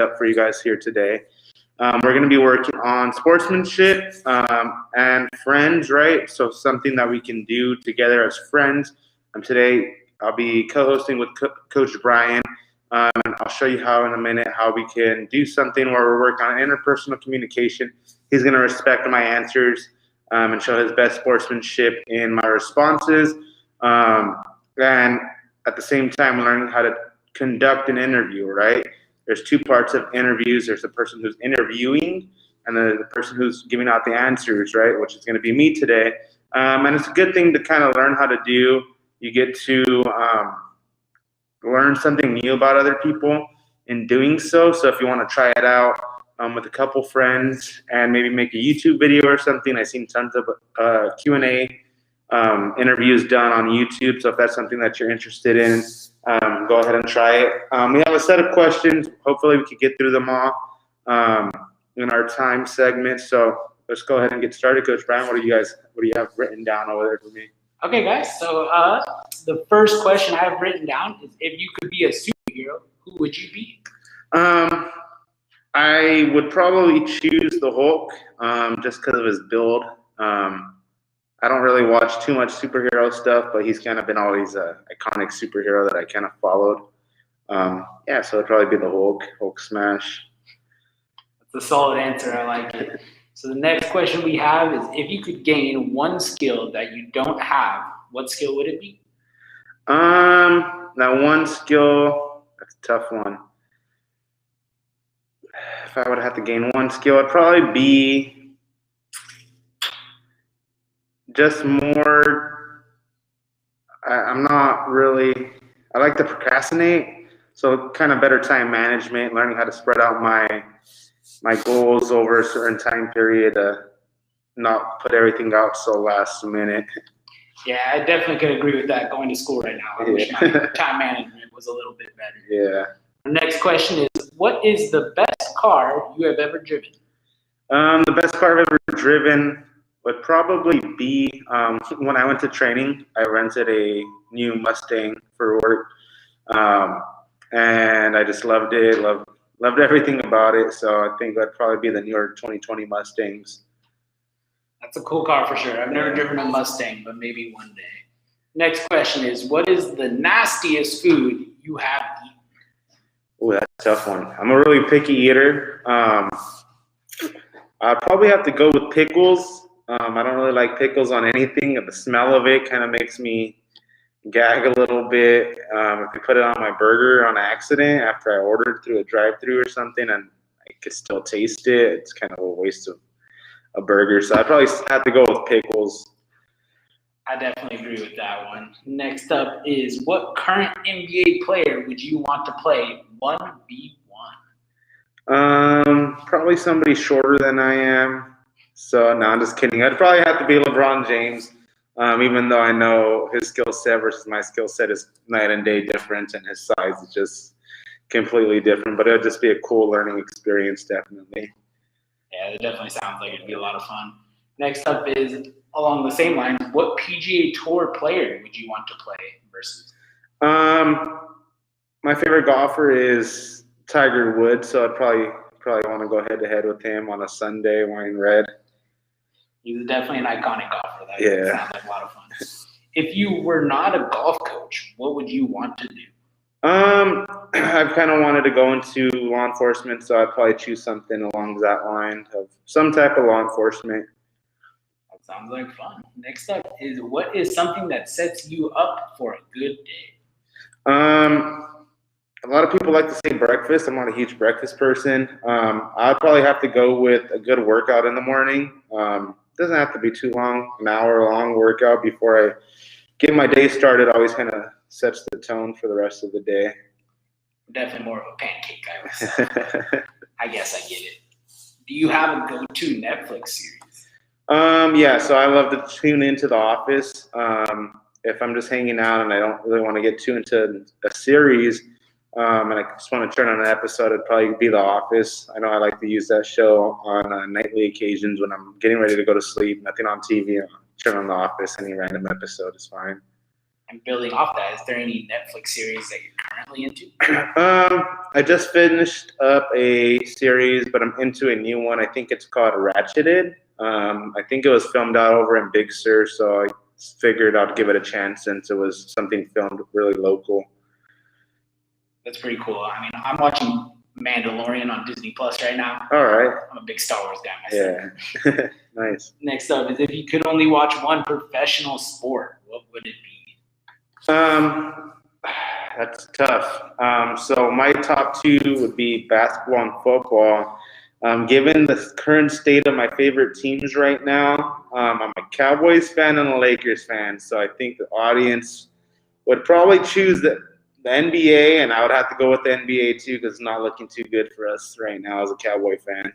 up for you guys here today. We're going to be working on sportsmanship and friends, right? So something that we can do together as friends. Today, I'll be co-hosting with Coach Brian. And I'll show you how in a minute how we can do something where we're working on interpersonal communication. He's going to respect my answers and show his best sportsmanship in my responses. And at the same time, learning how to conduct an interview, right? There's two parts of interviews. There's the person who's interviewing and the person who's giving out the answers, right? Which is going to be me today. And it's a good thing to kind of learn how to do. You get to learn something new about other people in doing so. So if you want to try it out with a couple friends and maybe make a YouTube video or something, I've seen tons of Q&A interviews done on YouTube. So if that's something that you're interested in, go ahead and try it. We have a set of questions. Hopefully we can get through them all in our time segment. So let's go ahead and get started. Coach Brian, what do you have written down over there for me? Okay, guys. So the first question I have written down is, if you could be a superhero, who would you be? I would probably choose the Hulk just because of his build. I don't really watch too much superhero stuff, but he's kind of been always an iconic superhero that I kind of followed. So it'd probably be the Hulk smash. That's a solid answer. I like it. So the next question we have is, if you could gain one skill that you don't have, what skill would it be? That one skill, that's a tough one. If I would have to gain one skill, it'd probably be just more, I'm not really, I like to procrastinate. So kind of better time management, learning how to spread out my goals over a certain time period, not put everything out so last minute. Yeah, I definitely could agree with that. Going to school right now, I wish my time management was a little bit better. Yeah. Our next question is, what is the best car you have ever driven? The best car I've ever driven would probably be when I went to training. I rented a new Mustang for work, and I just loved it. Loved everything about it. So I think that'd probably be the newer 2020 Mustangs. That's a cool car for sure. I've never driven a Mustang, but maybe one day. Next question is, what is the nastiest food you have eaten? Oh, that's a tough one. I'm a really picky eater. I'd probably have to go with pickles. I don't really like pickles on anything. The smell of it kind of makes me gag a little bit. If you put it on my burger on accident after I ordered through a drive-thru or something and I could still taste it, it's kind of a waste of a burger. So I'd probably have to go with pickles. I definitely agree with that one. Next up is, what current NBA player would you want to play 1v1? Probably somebody shorter than I am. So no, I'm just kidding. I'd probably have to be LeBron James. Even though I know his skill set versus my skill set is night and day different, and his size is just completely different. But it would just be a cool learning experience, definitely. Yeah, it definitely sounds like it'd be a lot of fun. Next up is, along the same lines, what PGA Tour player would you want to play versus? My favorite golfer is Tiger Woods, so I'd probably want to go head-to-head with him on a Sunday wearing red. He's definitely an iconic golfer. That sounds like a lot of fun. If you were not a golf coach, what would you want to do? I've kind of wanted to go into law enforcement, so I'd probably choose something along that line of some type of law enforcement. That sounds like fun. Next up is, what is something that sets you up for a good day? A lot of people like to say breakfast. I'm not a huge breakfast person. I'd probably have to go with a good workout in the morning. Doesn't have to be too long, an hour-long workout before I get my day started. Always kind of sets the tone for the rest of the day. Definitely more of a pancake guy myself. I guess I get it. Do you have a go-to Netflix series? Yeah, so I love to tune into The Office. If I'm just hanging out and I don't really want to get too into a series, and I just want to turn on an episode, it'd probably be The Office. I know I like to use that show on nightly occasions when I'm getting ready to go to sleep, nothing on TV. I'll turn on The Office, any random episode is fine. And building off that, is there any Netflix series that you're currently into? I just finished up a series, but I'm into a new one. I think it's called Ratcheted. I think it was filmed out over in Big Sur, so I figured I'd give it a chance since it was something filmed really local. That's pretty cool. I mean, I'm watching Mandalorian on Disney Plus right now. All right. I'm a big Star Wars guy myself. Yeah. Nice. Next up is if you could only watch one professional sport, what would it be? That's tough. So my top two would be basketball and football. Given the current state of my favorite teams right now, I'm a Cowboys fan and a Lakers fan. So I think the audience would probably choose the NBA, and I would have to go with the NBA too because it's not looking too good for us right now as a Cowboy fan.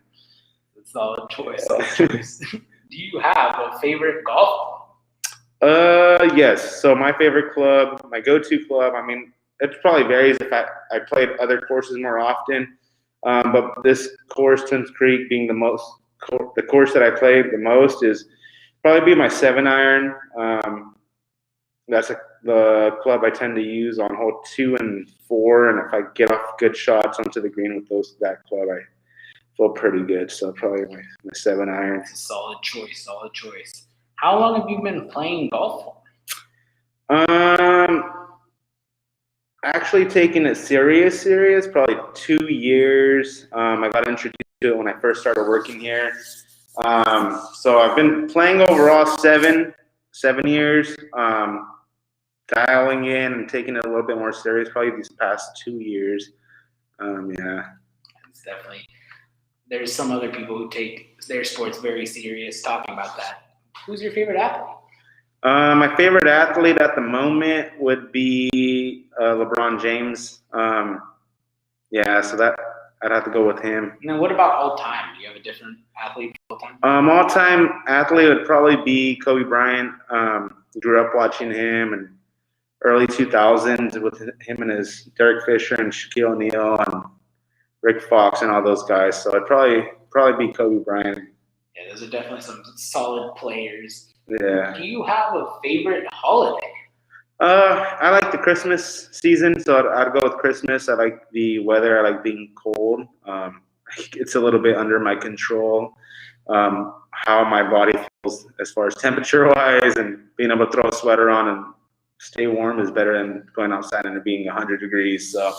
Solid choice. Do you have a favorite golf club? Yes. So my favorite club, my go-to club, I mean, it probably varies if I played other courses more often. But this course, Twins Creek, being the course that I played the most is probably be my 7-iron. That's the club I tend to use on hole 2 and 4, and if I get off good shots onto the green with that club, I feel pretty good. So probably my 7-iron. It's a solid choice. Solid choice. How long have you been playing golf for? Actually taking it serious, probably 2 years. I got introduced to it when I first started working here. So I've been playing overall 7 years. Dialing in and taking it a little bit more serious probably these past 2 years. Yeah. It's definitely. There's some other people who take their sports very serious. Talking about that, who's your favorite athlete? My favorite athlete at the moment would be LeBron James. Yeah, so that I'd have to go with him. And then what about all time? Do you have a different athlete all time? All time athlete would probably be Kobe Bryant. Grew up watching him and early 2000s with him and his Derek Fisher and Shaquille O'Neal and Rick Fox and all those guys. So it'd probably be Kobe Bryant. Yeah, those are definitely some solid players. Yeah. Do you have a favorite holiday? I like the Christmas season, so I'd go with Christmas. I like the weather. I like being cold. It's a little bit under my control. How my body feels as far as temperature-wise, and being able to throw a sweater on and stay warm is better than going outside and it being 100 degrees. So I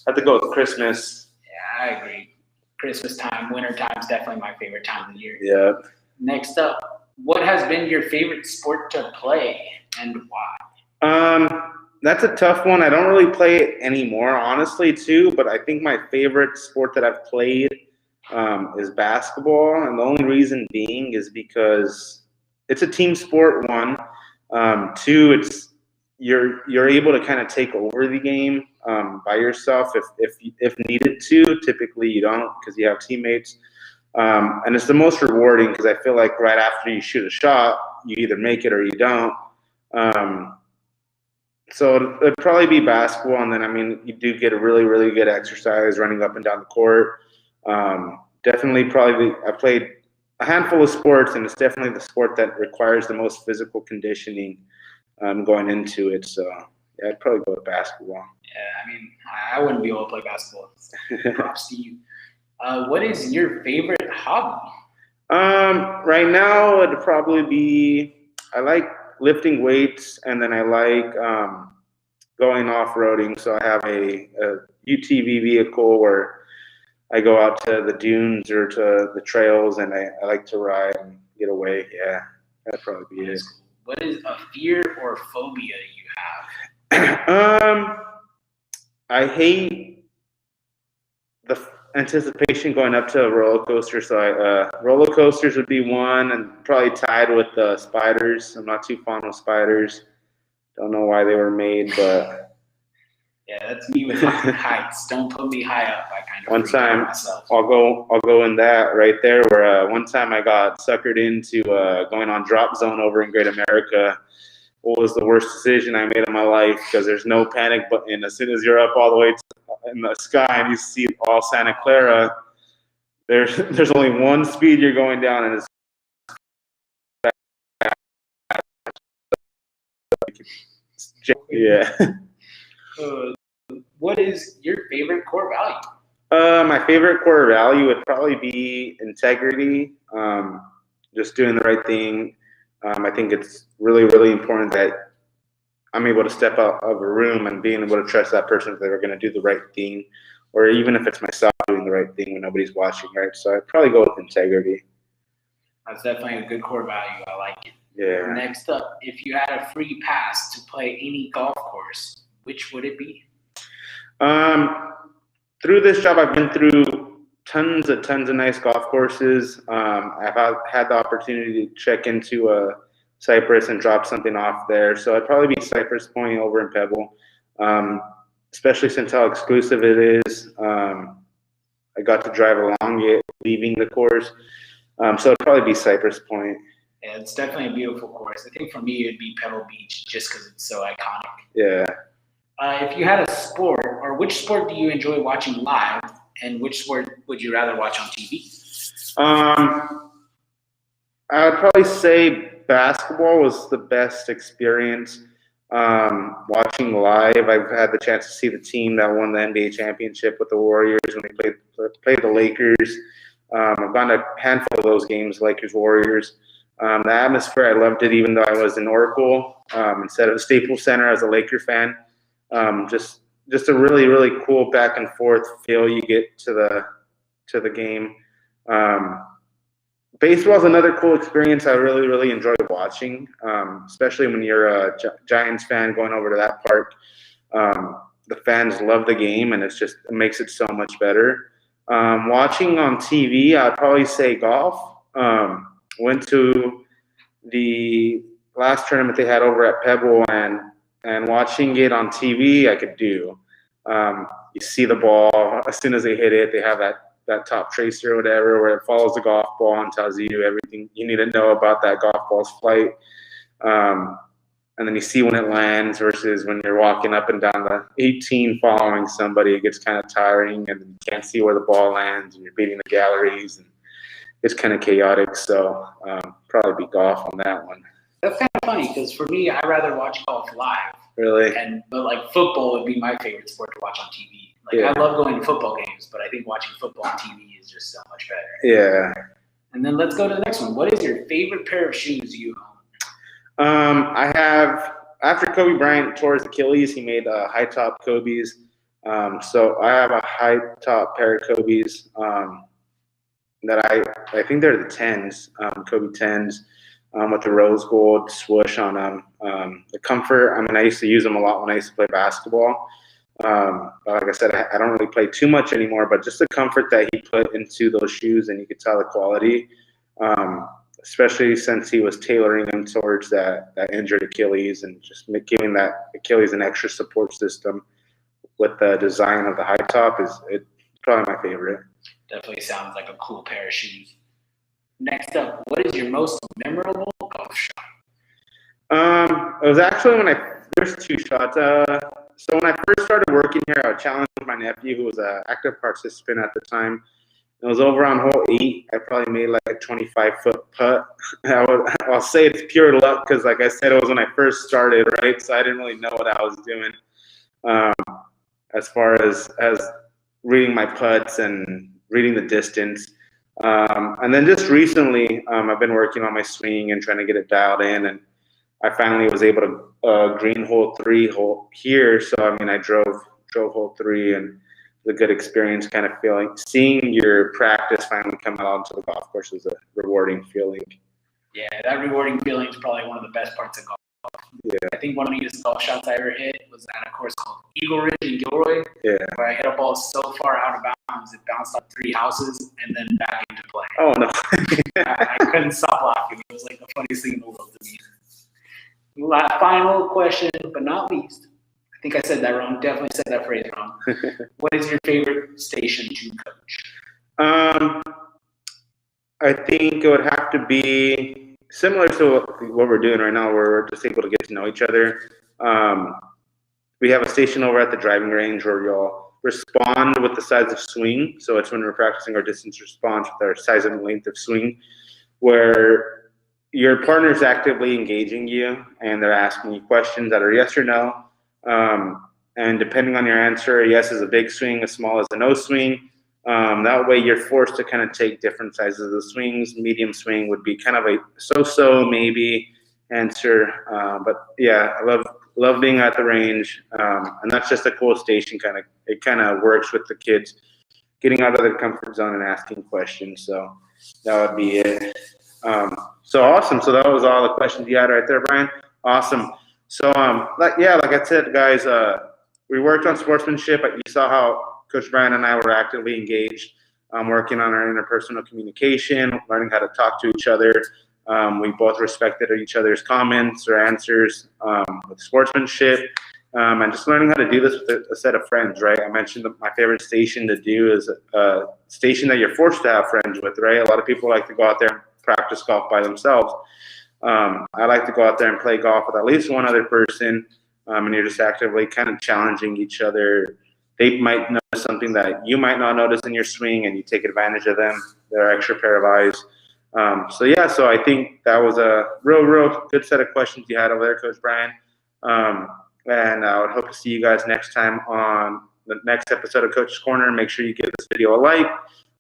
have to go with Christmas. Yeah, I agree. Christmas time, winter time is definitely my favorite time of the year. Yeah. Next up, what has been your favorite sport to play and why? That's a tough one. I don't really play it anymore, honestly, too. But I think my favorite sport that I've played is basketball, and the only reason being is because it's a team sport. 1, 2, it's you're able to kind of take over the game by yourself if needed to. Typically, you don't because you have teammates, and it's the most rewarding because I feel like right after you shoot a shot, you either make it or you don't. So it'd probably be basketball, and then I mean you do get a really, really good exercise running up and down the court. Definitely, probably I played a handful of sports, and it's definitely the sport that requires the most physical conditioning going into it. So yeah, I'd probably go with basketball. Yeah, I mean I wouldn't be able to play basketball. Props to you. What is your favorite hobby? Right now it'd probably be I like lifting weights, and then I like going off-roading. So I have a UTV vehicle where I go out to the dunes or to the trails, and I like to ride and get away. Yeah, that'd probably be it. What is a fear or phobia you have? I hate the anticipation going up to a roller coaster. So roller coasters would be one, and probably tied with spiders. I'm not too fond of spiders. Don't know why they were made, but yeah, that's me with heights. Don't put me high up. I kind of one time myself. I'll go in that right there. Where one time I got suckered into going on Drop Zone over in Great America. What was the worst decision I made in my life? Because there's no panic button. As soon as you're up all the way in the sky and you see all Santa Clara, there's only one speed you're going down, and it's Yeah. What is your favorite core value? My favorite core value would probably be integrity. Just doing the right thing. I think it's really, really important that I'm able to step out of a room and being able to trust that person that they're going to do the right thing, or even if it's myself doing the right thing when nobody's watching, right? So I'd probably go with integrity. That's definitely a good core value. I like it. Yeah. Next up, if you had a free pass to play any golf course, which would it be? Through this job, I've been through tons of nice golf courses. I've had the opportunity to check into Cypress and drop something off there. So I'd probably be Cypress Point over in Pebble, especially since how exclusive it is. I got to drive along it, leaving the course. So it'd probably be Cypress Point. Yeah, it's definitely a beautiful course. I think for me, it'd be Pebble Beach just because it's so iconic. Yeah. If you had a sport, or which sport do you enjoy watching live, and which sport would you rather watch on TV? I would probably say basketball was the best experience. Watching live, I've had the chance to see the team that won the NBA championship with the Warriors when they played the Lakers. I've gone to a handful of those games, Lakers, Warriors. The atmosphere, I loved it, even though I was in Oracle instead of Staples Center as a Laker fan. Just a really, really cool back and forth feel you get to the game. Baseball is another cool experience I really, really enjoy watching, especially when you're a Giants fan going over to that park. The fans love the game, and it makes it so much better. Watching on TV, I'd probably say golf. Went to the last tournament they had over at Pebble, and watching it on TV, I could do. You see the ball as soon as they hit it. They have that top tracer or whatever, where it follows the golf ball and tells you everything you need to know about that golf ball's flight. And then you see when it lands versus when you're walking up and down the 18 following somebody. It gets kind of tiring, and you can't see where the ball lands, and you're beating the galleries, and it's kind of chaotic. So probably be golf on that one. That's kind of funny because for me, I'd rather watch golf live. Really? But like football would be my favorite sport to watch on TV. Like Yeah. I love going to football games, but I think watching football on TV is just so much better. Yeah. And then let's go to the next one. What is your favorite pair of shoes you own? I have, after Kobe Bryant tore his Achilles, he made high top Kobe's. So I have a high top pair of Kobe's that I think they're the 10s, Kobe 10s, with the rose gold swoosh on them. The comfort, I mean, I used to use them a lot when I used to play basketball. But like I said, I don't really play too much anymore, but just the comfort that he put into those shoes, and you could tell the quality, especially since he was tailoring them towards that injured Achilles, and just giving that Achilles an extra support system with the design of the high top is probably my favorite. Definitely sounds like a cool pair of shoes. Next up, what is your most memorable golf shot? It was actually there's two shots. So when I first started working here, I challenged my nephew, who was an active participant at the time. It was over on hole 8. I probably made like a 25-foot putt. I'll say it's pure luck because, like I said, it was when I first started, right? So I didn't really know what I was doing as far as reading my putts and reading the distance. And then just recently, I've been working on my swing and trying to get it dialed in, and I finally was able to green hole 3 here. So I mean, I drove hole 3, and a good experience, kind of seeing your practice finally come out onto the golf course is a rewarding feeling. Yeah, that rewarding feeling is probably one of the best parts of golf. Yeah. I think one of the neatest golf shots I ever hit was at a course called Eagle Ridge in Gilroy, Yeah. where I hit a ball so far out of bounds it bounced off 3 houses and then back into play. Oh no. I couldn't stop laughing. It was like the funniest thing in the world to me. Final question, but not least. I think I said that wrong. Definitely said that phrase wrong. What is your favorite station to coach? I think it would have to be similar to what we're doing right now, where we're just able to get to know each other. We have a station over at the driving range where you'll respond with the size of swing. So it's when we're practicing our distance response with our size and length of swing, where your partner is actively engaging you and they're asking you questions that are yes or no. And depending on your answer, a yes is a big swing, a small is a no swing. That way you're forced to kind of take different sizes of swings. Medium swing would be kind of a so-so maybe answer. But yeah, I love being at the range. And that's just a cool station it kind of works with the kids getting out of their comfort zone and asking questions. So that would be it. So awesome. So that was all the questions you had right there, Brian. Awesome. So like I said, guys, we worked on sportsmanship. You saw how Coach Brian and I were actively engaged, working on our interpersonal communication, learning how to talk to each other. We both respected each other's comments or answers with sportsmanship, and just learning how to do this with a set of friends, right? I mentioned my favorite station to do is a station that you're forced to have friends with, right? A lot of people like to go out there and practice golf by themselves. I like to go out there and play golf with at least one other person, and you're just actively kind of challenging each other. They might notice something that you might not notice in your swing, and you take advantage of them, their extra pair of eyes. So I think that was a real good set of questions you had over there, Coach Brian. And I would hope to see you guys next time on the next episode of Coach's Corner. Make sure you give this video a like.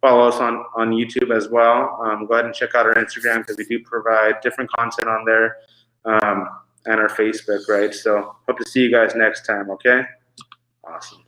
Follow us on YouTube as well. Go ahead and check out our Instagram because we do provide different content on there, and our Facebook, right? So hope to see you guys next time, okay? Awesome.